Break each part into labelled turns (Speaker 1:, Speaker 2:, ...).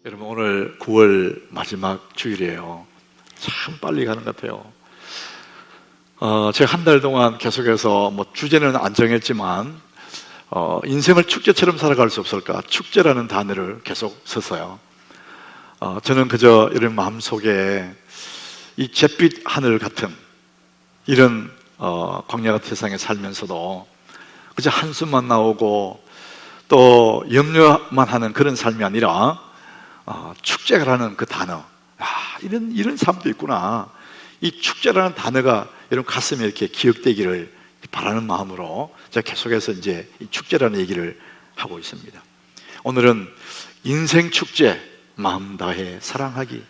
Speaker 1: 여러분, 오늘 9월 마지막 주일이에요. 참 빨리 가는 것 같아요. 제가 한 달 동안 계속해서 주제는 안 정했지만 인생을 축제처럼 살아갈 수 없을까? 축제라는 단어를 계속 썼어요. 저는 그저 이런 마음속에 이 잿빛 하늘 같은 이런 광야 같은 세상에 살면서도 그저 한숨만 나오고 또 염려만 하는 그런 삶이 아니라 축제라는 그 단어, 이런 삶도 있구나. 이 축제라는 단어가 여러분 가슴에 이렇게 기억되기를 바라는 마음으로 제가 계속해서 이제 이 축제라는 얘기를 하고 있습니다. 오늘은 인생 축제, 마음 다해 사랑하기.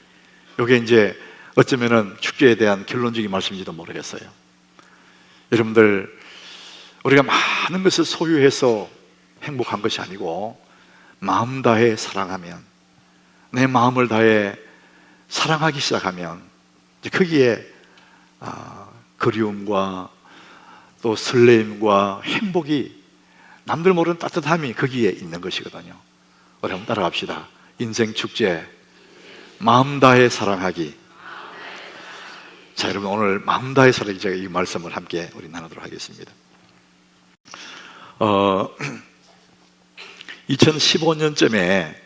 Speaker 1: 이게 이제 어쩌면은 축제에 대한 결론적인 말씀인지도 모르겠어요. 여러분들, 우리가 많은 것을 소유해서 행복한 것이 아니고 마음 다해 사랑하면, 내 마음을 다해 사랑하기 시작하면 이제 거기에 그리움과 또 설레임과 행복이, 남들 모르는 따뜻함이 거기에 있는 것이거든요. 우리 한번 따라갑시다. 인생 축제, 마음 다해 사랑하기. 자, 여러분, 오늘 마음 다해 사랑하기, 제가 이 말씀을 함께 우리 나누도록 하겠습니다. 2015년쯤에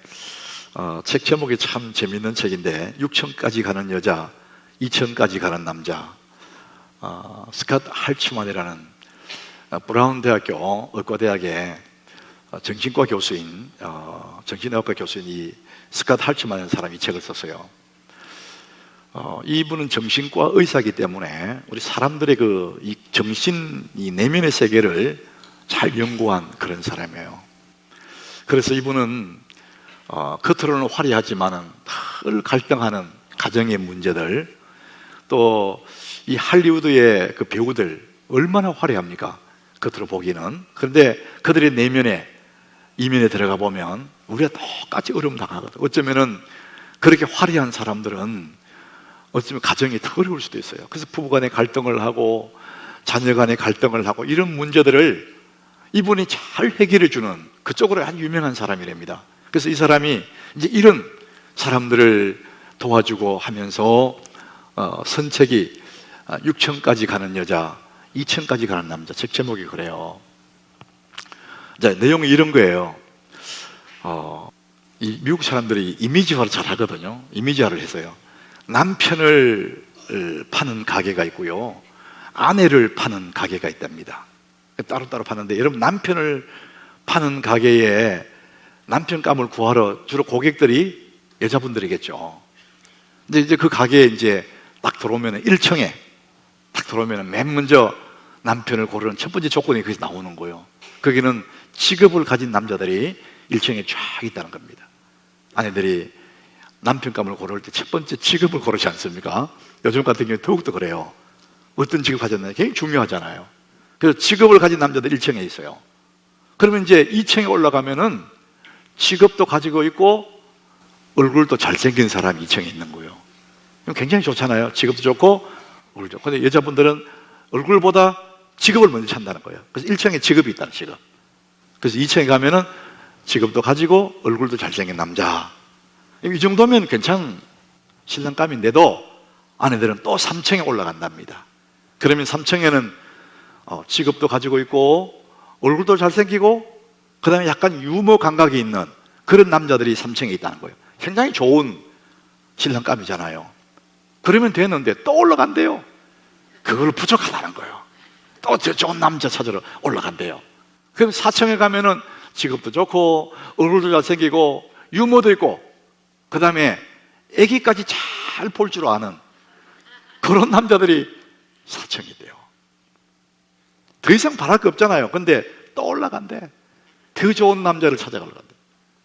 Speaker 1: 책 제목이 참 재밌는 책인데, 6천까지 가는 여자, 2천까지 가는 남자, 스캇 할츠만이라는 브라운 대학교 의과대학의 정신과 교수인, 정신의학과 교수인 이 스캇 할츠만이라는 사람이 이 책을 썼어요. 이분은 정신과 의사이기 때문에 우리 사람들의 이 정신, 이 내면의 세계를 잘 연구한 그런 사람이에요. 그래서 이분은 겉으로는 화려하지만은 늘 갈등하는 가정의 문제들, 또 이 할리우드의 그 배우들 얼마나 화려합니까? 겉으로 보기는. 그런데 그들의 내면에, 이면에 들어가 보면 우리가 똑같이 어려움 당하거든. 어쩌면은 그렇게 화려한 사람들은 어쩌면 가정이 더 어려울 수도 있어요. 그래서 부부간의 갈등을 하고 자녀 간의 갈등을 하고 이런 문제들을 이분이 잘 해결해 주는, 그쪽으로 아주 유명한 사람이랍니다. 그래서 이 사람이 이제 이런 사람들을 도와주고 하면서 선책이 6천까지 가는 여자, 2천까지 가는 남자, 책 제목이 그래요. 자, 내용이 이런 거예요. 이 미국 사람들이 이미지화를 잘 하거든요. 이미지화를 해서요. 남편을 파는 가게가 있고요, 아내를 파는 가게가 있답니다. 따로따로 파는데, 여러분, 남편을 파는 가게에 남편감을 구하러 주로 고객들이 여자분들이겠죠. 근데 이제 그 가게에 이제 딱 들어오면 1층에 딱 들어오면 맨 먼저 남편을 고르는 첫 번째 조건이 거기서 나오는 거예요. 거기는 직업을 가진 남자들이 1층에 쫙 있다는 겁니다. 아내들이 남편감을 고를 때 첫 번째 직업을 고르지 않습니까? 요즘 같은 경우에 더욱더 그래요. 어떤 직업 가졌느냐 굉장히 중요하잖아요. 그래서 직업을 가진 남자들 1층에 있어요. 그러면 이제 2층에 올라가면은 직업도 가지고 있고 얼굴도 잘생긴 사람이 2층에 있는 거예요. 굉장히 좋잖아요. 직업도 좋고 얼굴 좋고. 근데 여자분들은 얼굴보다 직업을 먼저 찾는다는 거예요. 그래서 1층에 직업이 있다는, 직업. 그래서 2층에 가면은 직업도 가지고 얼굴도 잘생긴 남자. 이 정도면 괜찮은 신랑감인데도 아내들은 또 3층에 올라간답니다. 그러면 3층에는 직업도 가지고 있고 얼굴도 잘생기고 그 다음에 약간 유머 감각이 있는 그런 남자들이 3층에 있다는 거예요. 굉장히 좋은 신랑감이잖아요. 그러면 되는데 또 올라간대요. 그걸 부족하다는 거예요. 또 저 좋은 남자 찾으러 올라간대요. 그럼 4층에 가면은 직업도 좋고 얼굴도 잘생기고 유머도 있고 그 다음에 애기까지 잘 볼 줄 아는 그런 남자들이 4층이 돼요. 더 이상 바랄 거 없잖아요. 근데 또 올라간대. 더 좋은 남자를 찾아가려고 한대.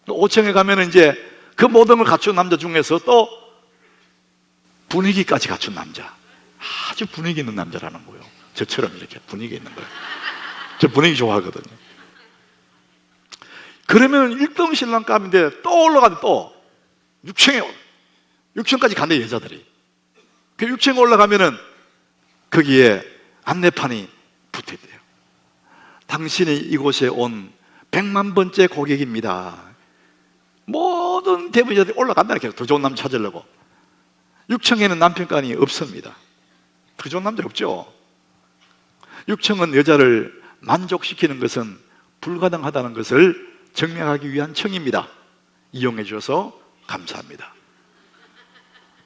Speaker 1: 5층에 가면 이제 그 모든 걸 갖춘 남자 중에서 또 분위기까지 갖춘 남자, 아주 분위기 있는 남자라는 거예요. 저처럼 이렇게 분위기 있는 거예요. 저 분위기 좋아하거든요. 그러면 1등 신랑감인데 또 올라가도 또 6층까지 간대, 여자들이. 그 6층에 올라가면은 거기에 안내판이 붙어 있대요. 당신이 이곳에 온 100만 번째 고객입니다. 모든 대부분 여자들이 올라간다는 거예요. 더 좋은 남자 찾으려고. 6층에는 남편간이 없습니다. 더 좋은 남자 없죠. 6층은 여자를 만족시키는 것은 불가능하다는 것을 증명하기 위한 층입니다. 이용해 주셔서 감사합니다.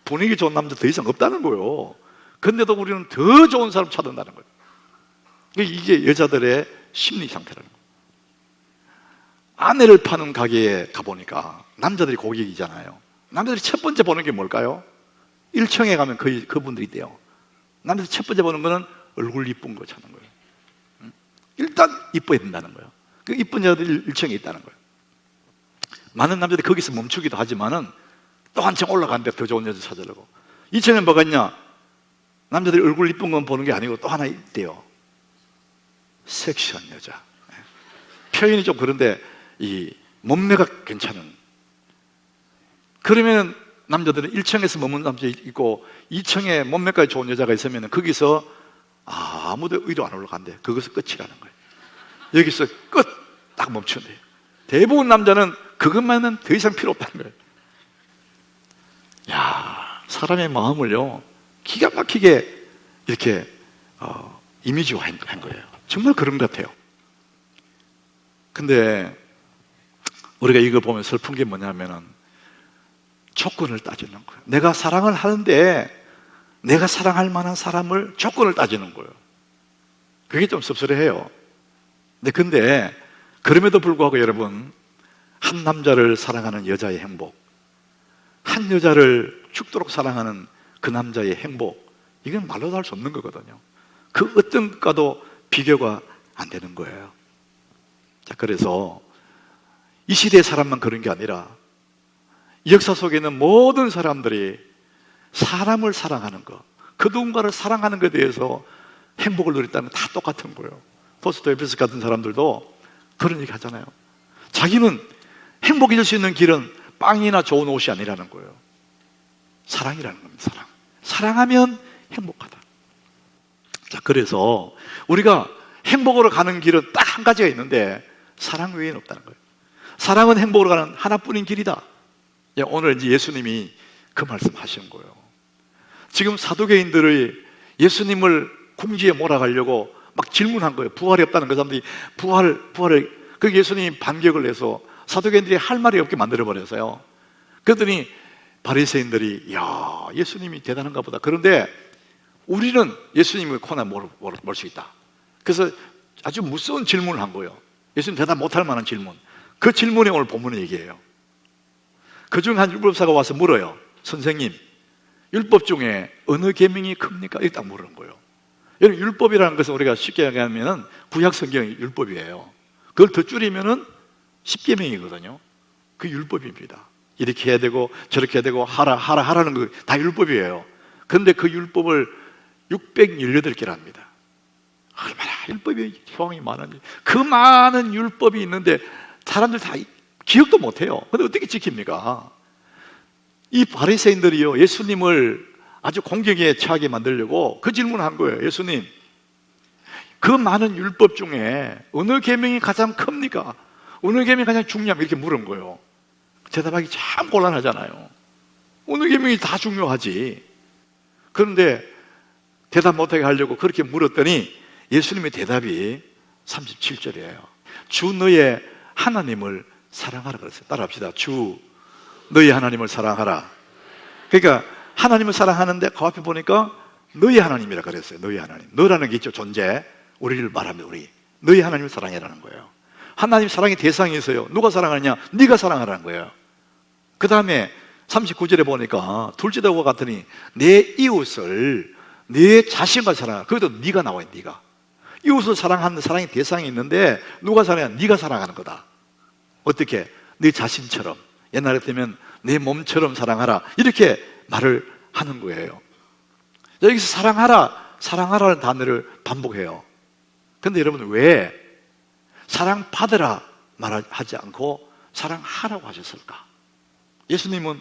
Speaker 1: 분위기 좋은 남자 더 이상 없다는 거예요. 근데도 우리는 더 좋은 사람 찾는다는 거예요. 이게 여자들의 심리 상태라는 거예요. 아내를 파는 가게에 가보니까 남자들이 고객이잖아요. 남자들이 첫 번째 보는 게 뭘까요? 1층에 가면 그분들이 있대요. 남자들이 첫 번째 보는 거는 얼굴 이쁜 거 찾는 거예요. 일단 이뻐야 된다는 거예요. 그 이쁜 여자들이 1층에 있다는 거예요. 많은 남자들이 거기서 멈추기도 하지만은 또 한층 올라가는데 더 좋은 여자 찾으려고. 2층에 뭐가 있냐? 남자들이 얼굴 이쁜 건 보는 게 아니고 또 하나 있대요. 섹시한 여자. 표현이 좀 그런데 이 몸매가 괜찮은. 그러면 남자들은 1층에서 머무는 남자 있고 2층에 몸매까지 좋은 여자가 있으면 거기서 아무도 의도 안 올라간대. 그것은 끝이라는 거예요. 여기서 끝! 딱 멈춘대. 대부분 남자는 그것만은 더 이상 필요 없다는 거예요. 야, 사람의 마음을요 기가 막히게 이렇게 이미지화한 거예요. 정말 그런 것 같아요. 근데 우리가 이걸 보면 슬픈 게 뭐냐면은 조건을 따지는 거예요. 내가 사랑을 하는데 내가 사랑할 만한 사람을 조건을 따지는 거예요. 그게 좀 씁쓸해요. 근데 그럼에도 불구하고 여러분, 한 남자를 사랑하는 여자의 행복, 한 여자를 죽도록 사랑하는 그 남자의 행복, 이건 말로도 할 수 없는 거거든요. 그 어떤 것과도 비교가 안 되는 거예요. 자, 그래서 이 시대의 사람만 그런 게 아니라 역사 속에 있는 모든 사람들이 사람을 사랑하는 것, 그 누군가를 사랑하는 것에 대해서 행복을 누렸다면 다 똑같은 거예요. 도스토옙스키 같은 사람들도 그런 얘기 하잖아요. 자기는 행복해질 수 있는 길은 빵이나 좋은 옷이 아니라는 거예요. 사랑이라는 겁니다. 사랑. 사랑하면 행복하다. 자, 그래서 우리가 행복으로 가는 길은 딱 한 가지가 있는데 사랑 외에는 없다는 거예요. 사랑은 행복으로 가는 하나뿐인 길이다. 오늘 이제 예수님이 그 말씀 하시는 거예요. 지금 사두개인들의 예수님을 궁지에 몰아가려고 막 질문한 거예요. 부활이 없다는 그 사람들이 부활을 그 예수님이 반격을 해서 사두개인들이 할 말이 없게 만들어버려서요. 그랬더니 바리새인들이 야, 예수님이 대단한가 보다. 그런데 우리는 예수님의 코나 몰 수 있다. 그래서 아주 무서운 질문을 한 거예요. 예수님 대답 못할 만한 질문. 그 질문이 오늘 본문의 얘기예요. 그중 한 율법사가 와서 물어요. 선생님, 율법 중에 어느 계명이 큽니까? 이렇게 딱 물은 거예요. 여러분, 율법이라는 것은 우리가 쉽게 얘기하면 구약 성경이 율법이에요. 그걸 더 줄이면은 10계명이거든요. 그 율법입니다. 이렇게 해야 되고 저렇게 해야 되고 하라는 거 다 율법이에요. 그런데 그 율법을 618개랍니다. 얼마나 율법이 효용이 많은지. 그 많은 율법이 있는데 사람들 다 기억도 못해요. 근데 어떻게 지킵니까? 이 바리새인들이요, 예수님을 아주 공격에 처하게 만들려고 그 질문을 한 거예요. 예수님, 그 많은 율법 중에 어느 계명이 가장 큽니까? 어느 계명이 가장 중요합니까? 이렇게 물은 거예요. 대답하기 참 곤란하잖아요. 어느 계명이 다 중요하지. 그런데 대답 못하게 하려고 그렇게 물었더니 예수님의 대답이 37절이에요. 주 너의 하나님을 사랑하라 그랬어요. 따라합시다. 주 너희 하나님을 사랑하라. 그러니까 하나님을 사랑하는데 그 앞에 보니까 너희 하나님이라 그랬어요. 너희 하나님. 너라는 게 있죠. 존재. 우리를 말합니다. 우리. 너희 하나님을 사랑해라는 거예요. 하나님 사랑의 대상이 있어요. 누가 사랑하느냐? 네가 사랑하라는 거예요. 그 다음에 39절에 보니까 둘째다고 같으니 내 이웃을 내 자신과 사랑하라. 거기도 네가 나와요. 네가. 이웃을 사랑하는 사랑의 대상이 있는데 누가 사랑하냐? 네가 사랑하는 거다. 어떻게? 네 자신처럼. 옛날에 되면 내 몸처럼 사랑하라. 이렇게 말을 하는 거예요. 여기서 사랑하라는 단어를 반복해요. 그런데 여러분, 왜 사랑받으라 말하지 않고 사랑하라고 하셨을까? 예수님은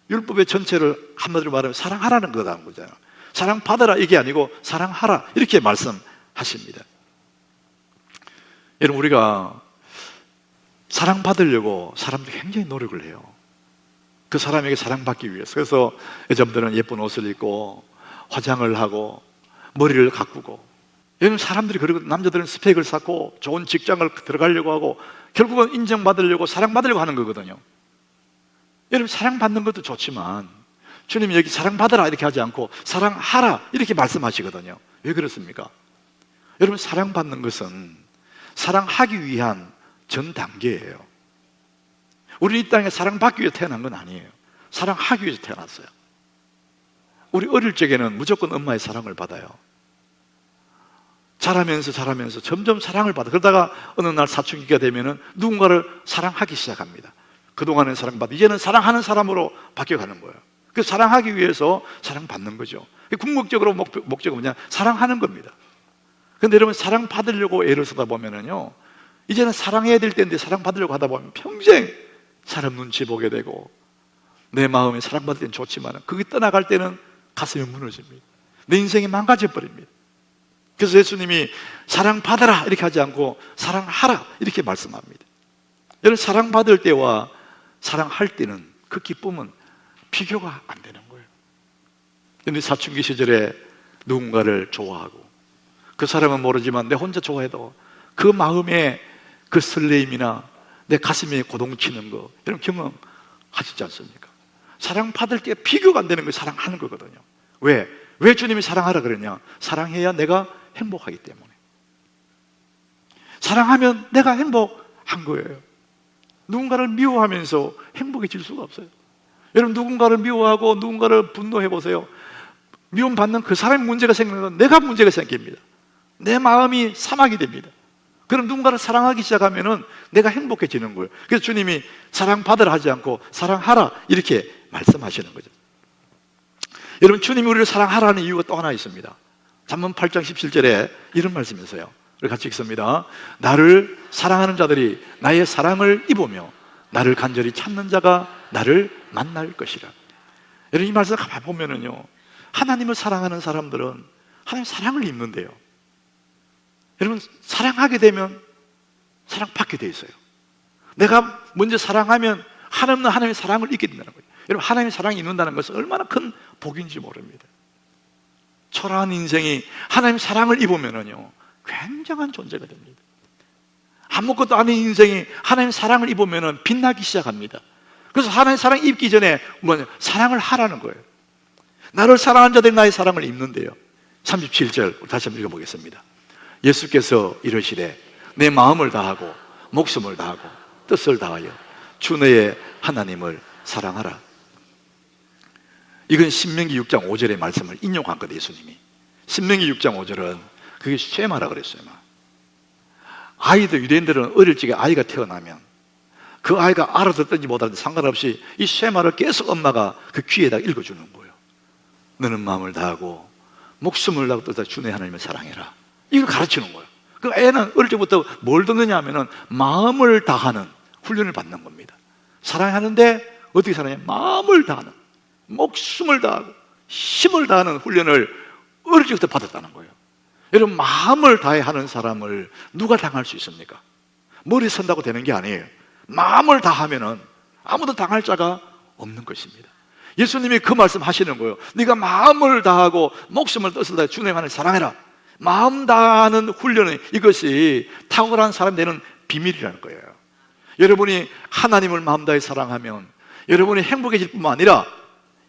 Speaker 1: 율법의 전체를 한마디로 말하면 사랑하라는 거다는 거잖아요. 사랑받으라 이게 아니고 사랑하라 이렇게 말씀하십니다. 여러분, 우리가 사랑받으려고 사람들이 굉장히 노력을 해요. 그 사람에게 사랑받기 위해서. 그래서 여자분들은 예쁜 옷을 입고 화장을 하고 머리를 가꾸고, 여러분 사람들이 그리고 남자들은 스펙을 쌓고 좋은 직장을 들어가려고 하고 결국은 인정받으려고 사랑받으려고 하는 거거든요. 여러분 사랑받는 것도 좋지만 주님이 여기 사랑받아라 이렇게 하지 않고 사랑하라 이렇게 말씀하시거든요. 왜 그렇습니까? 여러분 사랑받는 것은 사랑하기 위한 전 단계예요. 우리 이 땅에 사랑받기 위해 태어난 건 아니에요. 사랑하기 위해서 태어났어요. 우리 어릴 적에는 무조건 엄마의 사랑을 받아요. 자라면서 점점 사랑을 받아. 그러다가 어느 날 사춘기가 되면은 누군가를 사랑하기 시작합니다. 그동안은 사랑받아 이제는 사랑하는 사람으로 바뀌어가는 거예요. 그 사랑하기 위해서 사랑받는 거죠. 궁극적으로 목적은 뭐냐? 사랑하는 겁니다. 그런데 여러분 사랑받으려고 애를 쓰다 보면은요, 이제는 사랑해야 될 때인데 사랑받으려고 하다 보면 평생 사람 눈치 보게 되고, 내 마음에 사랑받을 때는 좋지만 그게 떠나갈 때는 가슴이 무너집니다. 내 인생이 망가져 버립니다. 그래서 예수님이 사랑받아라 이렇게 하지 않고 사랑하라 이렇게 말씀합니다. 여러분 사랑받을 때와 사랑할 때는 그 기쁨은 비교가 안 되는 거예요. 그런데 사춘기 시절에 누군가를 좋아하고 그 사람은 모르지만 내 혼자 좋아해도 그 마음에 그 설레임이나 내 가슴에 고동치는 거, 이런 경험하시지 않습니까? 사랑받을 때 비교가 안 되는 걸 사랑하는 거거든요. 왜 주님이 사랑하라 그러냐? 사랑해야 내가 행복하기 때문에. 사랑하면 내가 행복한 거예요. 누군가를 미워하면서 행복해질 수가 없어요. 여러분 누군가를 미워하고 누군가를 분노해 보세요. 미움받는 그 사람이 문제가 생기는 건 내가 문제가 생깁니다. 내 마음이 사막이 됩니다. 그럼 누군가를 사랑하기 시작하면은 내가 행복해지는 거예요. 그래서 주님이 사랑받으라 하지 않고 사랑하라 이렇게 말씀하시는 거죠. 여러분 주님이 우리를 사랑하라는 이유가 또 하나 있습니다. 잠언 8장 17절에 이런 말씀이 있어요. 우리 같이 읽습니다. 나를 사랑하는 자들이 나의 사랑을 입으며 나를 간절히 찾는 자가 나를 만날 것이라. 여러분 이 말씀을 가만 보면은요, 하나님을 사랑하는 사람들은 하나님 사랑을 입는데요. 여러분 사랑하게 되면 사랑받게 돼 있어요. 내가 먼저 사랑하면 하나님의 사랑을 입게 된다는 거예요. 여러분 하나님의 사랑이 있는다는 것은 얼마나 큰 복인지 모릅니다. 초라한 인생이 하나님의 사랑을 입으면은요 굉장한 존재가 됩니다. 아무것도 아닌 인생이 하나님의 사랑을 입으면은 빛나기 시작합니다. 그래서 하나님의 사랑을 입기 전에 사랑을 하라는 거예요. 나를 사랑하는 자들이 나의 사랑을 입는데요. 37절 다시 한번 읽어보겠습니다. 예수께서 이르시되 내 마음을 다하고 목숨을 다하고 뜻을 다하여 주 너의 하나님을 사랑하라. 이건 신명기 6장 5절의 말씀을 인용한 거예요. 예수님이 신명기 6장 5절은 그게 쉐마라 그랬어요. 아이들, 유대인들은 어릴 적에 아이가 태어나면 그 아이가 알아듣든지 못하든지 상관없이 이 쉐마를 계속 엄마가 그 귀에다 읽어주는 거예요. 너는 마음을 다하고 목숨을 다하고 뜻을 주 너의 하나님을 사랑해라. 이걸 가르치는 거예요. 그 애는 어릴 적부터 뭘 듣느냐 하면은 마음을 다하는 훈련을 받는 겁니다. 사랑하는데 어떻게 사랑해? 마음을 다하는, 목숨을 다하고 힘을 다하는 훈련을 어릴 적부터 받았다는 거예요. 여러분 마음을 다해 하는 사람을 누가 당할 수 있습니까? 머리 선다고 되는 게 아니에요. 마음을 다하면은 아무도 당할 자가 없는 것입니다. 예수님이 그 말씀 하시는 거예요. 네가 마음을 다하고 목숨을 뜻을 다해 주님의 하나님을 사랑해라. 마음 다하는 훈련은 이것이 탁월한 사람 되는 비밀이라는 거예요. 여러분이 하나님을 마음 다해 사랑하면 여러분이 행복해질 뿐만 아니라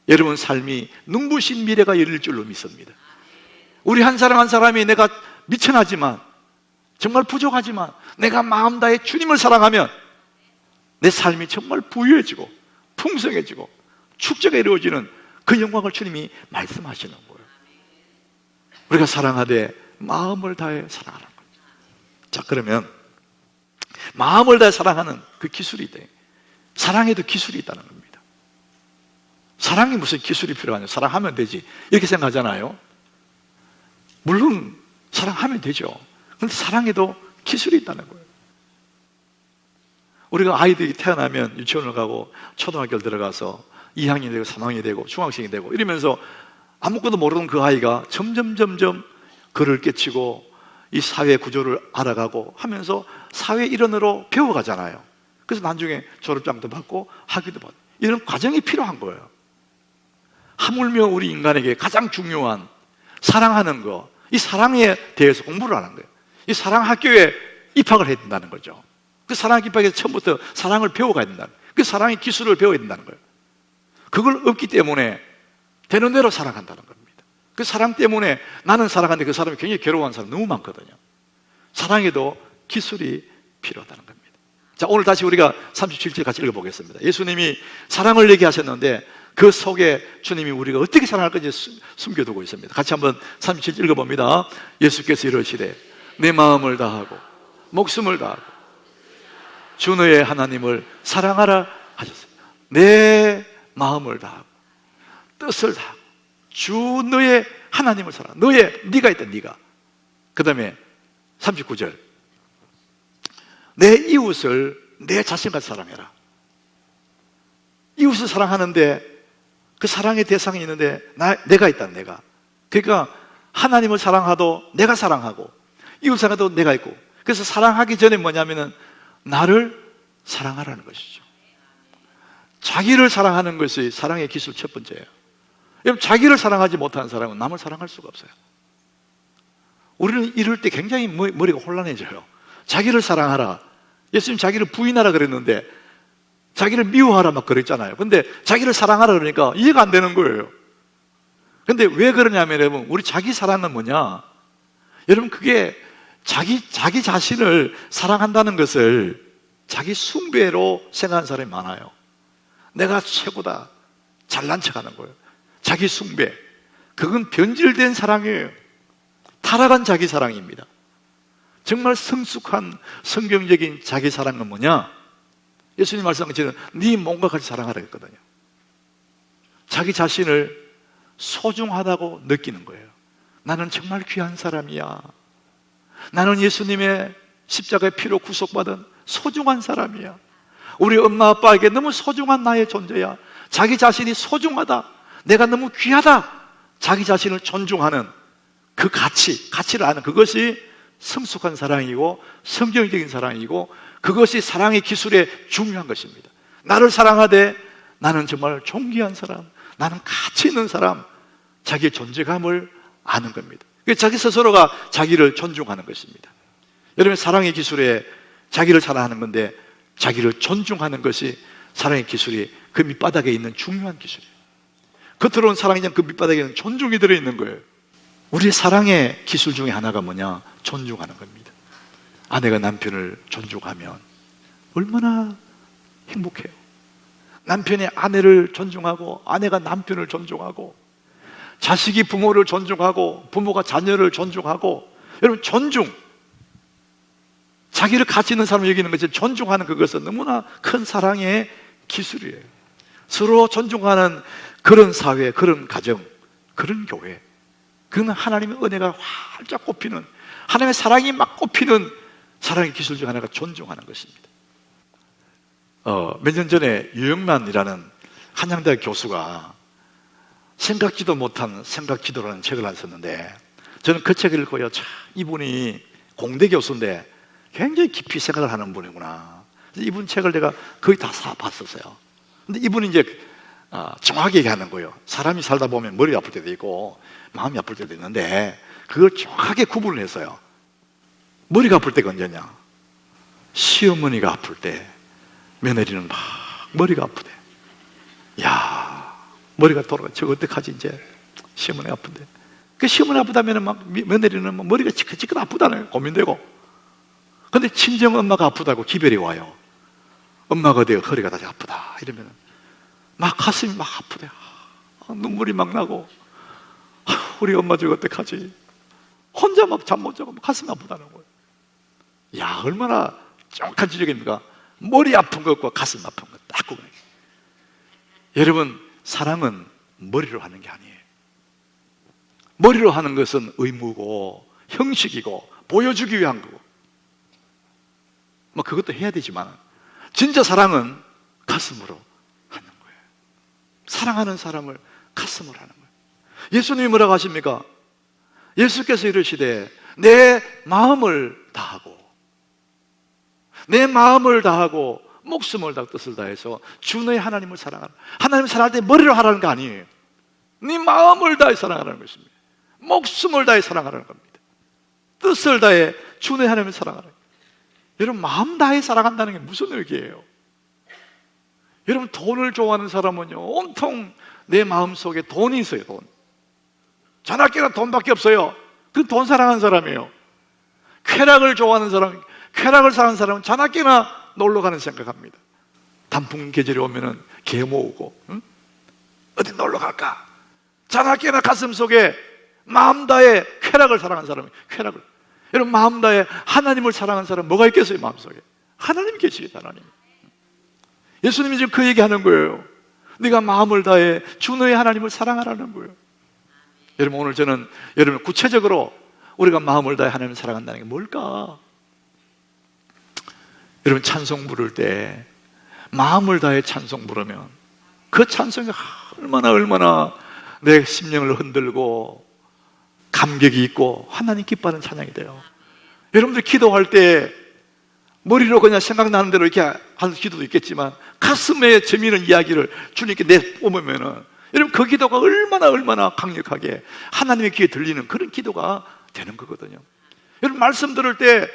Speaker 1: 여러분 삶이 눈부신 미래가 열릴 줄로 믿습니다. 우리 한 사람 한 사람이 내가 미천하지만 정말 부족하지만 내가 마음 다해 주님을 사랑하면 내 삶이 정말 부유해지고 풍성해지고 축제가 이루어지는 그 영광을 주님이 말씀하시는 거예요. 우리가 사랑하되 마음을 다해 사랑하는 거예요. 자, 그러면 마음을 다해 사랑하는 그 기술이 있다. 사랑에도 기술이 있다는 겁니다. 사랑이 무슨 기술이 필요하냐? 사랑하면 되지 이렇게 생각하잖아요. 물론 사랑하면 되죠. 그런데 사랑에도 기술이 있다는 거예요. 우리가 아이들이 태어나면 유치원을 가고 초등학교를 들어가서 2학년이 되고 3학년이 되고 중학생이 되고 이러면서 아무것도 모르는 그 아이가 점점 글을 깨치고 이 사회 구조를 알아가고 하면서 사회 일원으로 배워가잖아요. 그래서 나중에 졸업장도 받고 학위도 받고 이런 과정이 필요한 거예요. 하물며 우리 인간에게 가장 중요한 사랑하는 거, 이 사랑에 대해서 공부를 하는 거예요. 이 사랑학교에 입학을 해야 된다는 거죠. 그 사랑학교 입학에서 처음부터 사랑을 배워가야 된다는 거예요. 그 사랑의 기술을 배워야 된다는 거예요. 그걸 없기 때문에 되는 대로 살아간다는 겁니다. 그 사랑 때문에 나는 살아가는데 그 사람이 굉장히 괴로워하는 사람 너무 많거든요. 사랑에도 기술이 필요하다는 겁니다. 자, 오늘 다시 우리가 37절 같이 읽어보겠습니다. 예수님이 사랑을 얘기하셨는데 그 속에 주님이 우리가 어떻게 사랑할 건지 숨겨두고 있습니다. 같이 한번 37절 읽어봅니다. 예수께서 이러시되 내 마음을 다하고 목숨을 다하고 주 너의 하나님을 사랑하라 하셨습니다. 내 마음을 다하고 뜻을 다하고 주 너의 하나님을 사랑하라. 네가 있다, 네가. 그 다음에 39절 내 이웃을 내 자신같이 사랑해라. 이웃을 사랑하는데 그 사랑의 대상이 있는데 내가 있다, 내가. 그러니까 하나님을 사랑하도 내가 사랑하고 이웃 사랑하도 내가 있고, 그래서 사랑하기 전에 뭐냐면은 나를 사랑하라는 것이죠. 자기를 사랑하는 것이 사랑의 기술 첫 번째예요. 여러분, 자기를 사랑하지 못하는 사람은 남을 사랑할 수가 없어요. 우리는 이럴 때 굉장히 머리가 혼란해져요. 자기를 사랑하라. 예수님 자기를 부인하라 그랬는데 자기를 미워하라 막 그랬잖아요. 근데 자기를 사랑하라 그러니까 이해가 안 되는 거예요. 근데 왜 그러냐면 여러분, 우리 자기 사랑은 뭐냐? 여러분, 그게 자기 자신을 사랑한다는 것을 자기 숭배로 생각하는 사람이 많아요. 내가 최고다, 잘난 척하는 거예요. 자기 숭배. 그건 변질된 사랑이에요. 타락한 자기 사랑입니다. 정말 성숙한 성경적인 자기 사랑은 뭐냐? 예수님 말씀한 것처럼 네 몸과 같이 사랑하라 했거든요. 자기 자신을 소중하다고 느끼는 거예요. 나는 정말 귀한 사람이야. 나는 예수님의 십자가의 피로 구속받은 소중한 사람이야. 우리 엄마 아빠에게 너무 소중한 나의 존재야. 자기 자신이 소중하다, 내가 너무 귀하다, 자기 자신을 존중하는 그 가치를 아는 그것이 성숙한 사랑이고 성경적인 사랑이고, 그것이 사랑의 기술에 중요한 것입니다. 나를 사랑하되 나는 정말 존귀한 사람, 나는 가치 있는 사람, 자기의 존재감을 아는 겁니다. 자기 스스로가 자기를 존중하는 것입니다. 여러분, 사랑의 기술에 자기를 사랑하는 건데 자기를 존중하는 것이 사랑의 기술이 그 밑바닥에 있는 중요한 기술이에요. 겉으로는 사랑이지만 그 밑바닥에는 존중이 들어있는 거예요. 우리의 사랑의 기술 중에 하나가 뭐냐? 존중하는 겁니다. 아내가 남편을 존중하면 얼마나 행복해요. 남편이 아내를 존중하고 아내가 남편을 존중하고 자식이 부모를 존중하고 부모가 자녀를 존중하고, 여러분, 존중, 자기를 가치 있는 사람을 여기는 것을 존중하는 그것은 너무나 큰 사랑의 기술이에요. 서로 존중하는 그런 사회, 그런 가정, 그런 교회, 그건 하나님의 은혜가 활짝 꼽히는, 하나님의 사랑이 막 꼽히는 사랑의 기술 중 하나가 존중하는 것입니다. 몇 년 전에 유영란이라는 한양대학 교수가 생각지도 못한 생각지도라는 책을 안 썼는데, 저는 그 책을 읽고요, 참 이분이 공대 교수인데 굉장히 깊이 생각을 하는 분이구나. 이분 책을 내가 거의 다 봤었어요. 근데 이분이 이제 정확하게 얘기하는 거예요. 사람이 살다 보면 머리 아플 때도 있고 마음이 아플 때도 있는데 그걸 정확하게 구분을 했어요. 머리가 아플 때가 언제냐? 시어머니가 아플 때 며느리는 막 머리가 아프대. 야, 머리가 돌아가. 저거 어떡하지 이제? 시어머니가 아픈데. 그 시어머니 아프다면 막 며느리는 막 머리가 지긋지긋 아프다는 고민되고. 근데 친정 엄마가 아프다고 기별이 와요. 엄마가 어디 허리가 다시 아프다 이러면 막 가슴이 막 아프대. 눈물이 막 나고, 우리 엄마 저거 어떡하지? 혼자 막 잠 못 자고 가슴이 아프다는 거예요. 야, 얼마나 정확한 지적입니까? 머리 아픈 것과 가슴 아픈 것 딱 구분해요. 여러분, 사랑은 머리로 하는 게 아니에요. 머리로 하는 것은 의무고 형식이고 보여주기 위한 거고, 뭐 그것도 해야 되지만 진짜 사랑은 가슴으로 하는 거예요. 사랑하는 사람을 가슴으로 하는 거예요. 예수님이 뭐라고 하십니까? 예수께서 이르시되 내 마음을 다하고, 내 마음을 다하고 목숨을 다 뜻을 다해서 주 너의 하나님을 사랑하라. 하나님을 사랑할 때 머리로 하라는 거 아니에요. 네 마음을 다해 사랑하라는 것입니다. 목숨을 다해 사랑하라는 겁니다. 뜻을 다해 주 너의 하나님을 사랑하라. 여러분, 마음 다해 사랑한다는 게 무슨 의미예요? 여러분, 돈을 좋아하는 사람은요, 온통 내 마음속에 돈이 있어요. 돈. 전학기가 돈밖에 없어요. 그 돈 사랑하는 사람이에요. 쾌락을 좋아하는 사람, 쾌락을 사랑하는 사람은 전학기나 놀러 가는 생각합니다. 단풍 계절이 오면은 개 모으고, 응? 어디 놀러 갈까? 전학기나 가슴 속에 마음 다해 쾌락을 사랑하는 사람이 쾌락을. 여러분, 마음 다해 하나님을 사랑하는 사람 뭐가 있겠어요? 마음속에 하나님이 계시겠다. 하나님. 예수님이 지금 그 얘기하는 거예요. 네가 마음을 다해 주 너의 하나님을 사랑하라는 거예요. 여러분, 오늘 저는 여러분 구체적으로 우리가 마음을 다해 하나님을 사랑한다는 게 뭘까? 여러분, 찬송 부를 때 마음을 다해 찬송 부르면 그 찬송이 얼마나 내 심령을 흔들고 감격이 있고 하나님 기뻐하는 찬양이 돼요. 여러분들 기도할 때 머리로 그냥 생각나는 대로 이렇게 하는 기도도 있겠지만 가슴에 재미있는 이야기를 주님께 내뿜으면은 여러분, 그 기도가 얼마나 강력하게 하나님의 귀에 들리는 그런 기도가 되는 거거든요. 여러분, 말씀 들을 때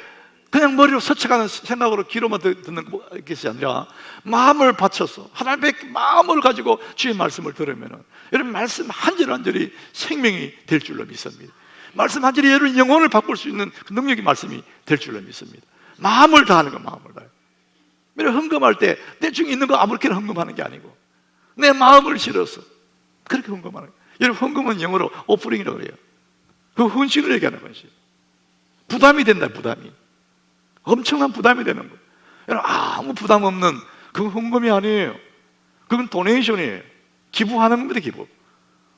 Speaker 1: 그냥 머리로 스쳐가는 생각으로 귀로만 듣는 것이 아니라 마음을 바쳐서 하나님의 마음을 가지고 주의 말씀을 들으면 여러분, 말씀 한 절 한 절이 생명이 될 줄로 믿습니다. 말씀 한 절이 여러분 영혼을 바꿀 수 있는 그 능력이 말씀이 될 줄로 믿습니다. 마음을 다하는 거, 마음을 다해. 헌금할 때 내 중에 있는 거 아무렇게나 헌금하는 게 아니고 내 마음을 실어서 그렇게 헌금하는 거예요. 여러분, 헌금은 영어로 오프링이라고 그래요. 그 헌신을 얘기하는 것이 부담이 된다. 부담이 엄청난 부담이 되는 거예요. 여러분, 아무 부담 없는 그건 헌금이 아니에요. 그건 도네이션이에요. 기부하는 겁니다. 기부.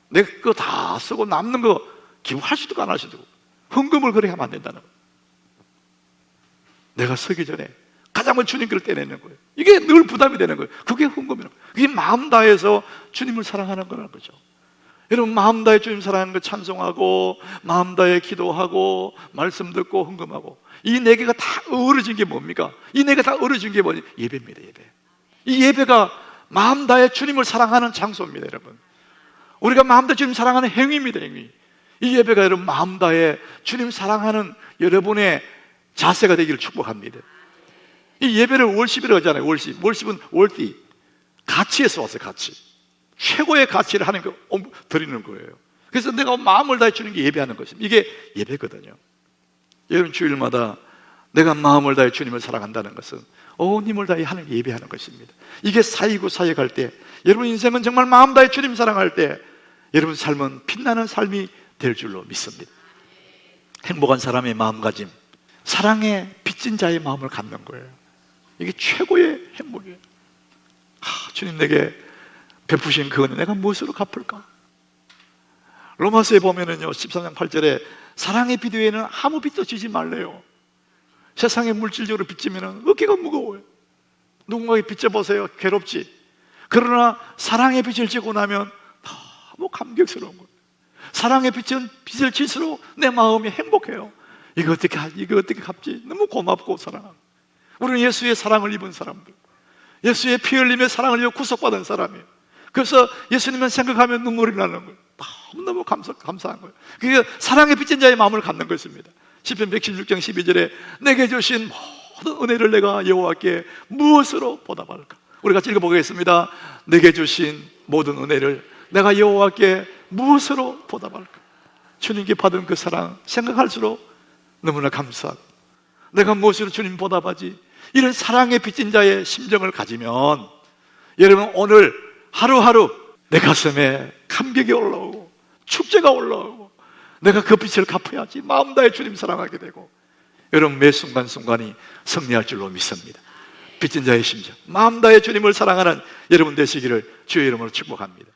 Speaker 1: 내가 그거 다 쓰고 남는 거 기부할 수도 안 할 수도 없고 헌금을 그렇게 하면 안 된다는 거예요. 내가 서기 전에 가장 먼저 주님께를 떼내는 거예요. 이게 늘 부담이 되는 거예요. 그게 헌금이라는 거예요. 그게 마음 다해서 주님을 사랑하는 거라는 거죠. 여러분, 마음 다해 주님 사랑하는 거 찬송하고 마음 다해 기도하고 말씀 듣고 헌금하고 이 네 개가 다 어우러진 게 뭡니까? 이 네 개가 다 어우러진 게 뭐니? 예배입니다. 예배. 이 예배가 마음 다해 주님을 사랑하는 장소입니다. 여러분, 우리가 마음 다해 주님 사랑하는 행위입니다. 행위. 이 예배가 여러분 마음 다해 주님 사랑하는 여러분의 자세가 되기를 축복합니다. 이 예배를 월십이라고 하잖아요. 월십은 월띠, 가치에서 왔어요. 가치. 최고의 가치를 하나님께 드리는 거예요. 그래서 내가 마음을 다해 주는 게 예배하는 것입니다. 이게 예배거든요. 여러분, 주일마다 내가 마음을 다해 주님을 사랑한다는 것은 온 힘을 다해 하나님께 예배하는 것입니다. 이게 사이고 사역할 때, 여러분 인생은 정말 마음 다해 주님 사랑할 때 여러분 삶은 빛나는 삶이 될 줄로 믿습니다. 행복한 사람의 마음가짐, 사랑에 빚진 자의 마음을 갖는 거예요. 이게 최고의 행복이에요. 주님 내게 베푸신 그 은혜 내가 무엇으로 갚을까? 로마서에 보면은요 13장 8절에 사랑의 빚 외에는 아무 빚도 지지 말래요. 세상에 물질적으로 빚지면 어깨가 무거워요. 누군가에게 빚져보세요. 괴롭지. 그러나 사랑의 빚을 지고 나면 너무 감격스러운 거예요. 사랑의 빚을 질수록 내 마음이 행복해요. 이거 어떻게 갚지? 너무 고맙고 사랑하고. 우리는 예수의 사랑을 입은 사람들, 예수의 피 흘림의 사랑을 입어 구속받은 사람이에요. 그래서 예수님을 생각하면 눈물이 나는 거예요. 너무너무 감사한 거예요. 그게 사랑의 빚진 자의 마음을 갖는 것입니다. 시편 116장 12절에 내게 주신 모든 은혜를 내가 여호와께 무엇으로 보답할까? 우리 같이 읽어보겠습니다. 내게 주신 모든 은혜를 내가 여호와께 무엇으로 보답할까? 주님께 받은 그 사랑 생각할수록 너무나 감사하고 내가 무엇으로 주님 보답하지? 이런 사랑에 빚진 자의 심정을 가지면 여러분 오늘 하루하루 내 가슴에 감격이 올라오고 축제가 올라오고 내가 그 빛을 갚아야지 마음 다해 주님 사랑하게 되고 여러분 매 순간순간이 승리할 줄로 믿습니다. 빚진 자의 심정, 마음 다해 주님을 사랑하는 여러분 되시기를 주의 이름으로 축복합니다.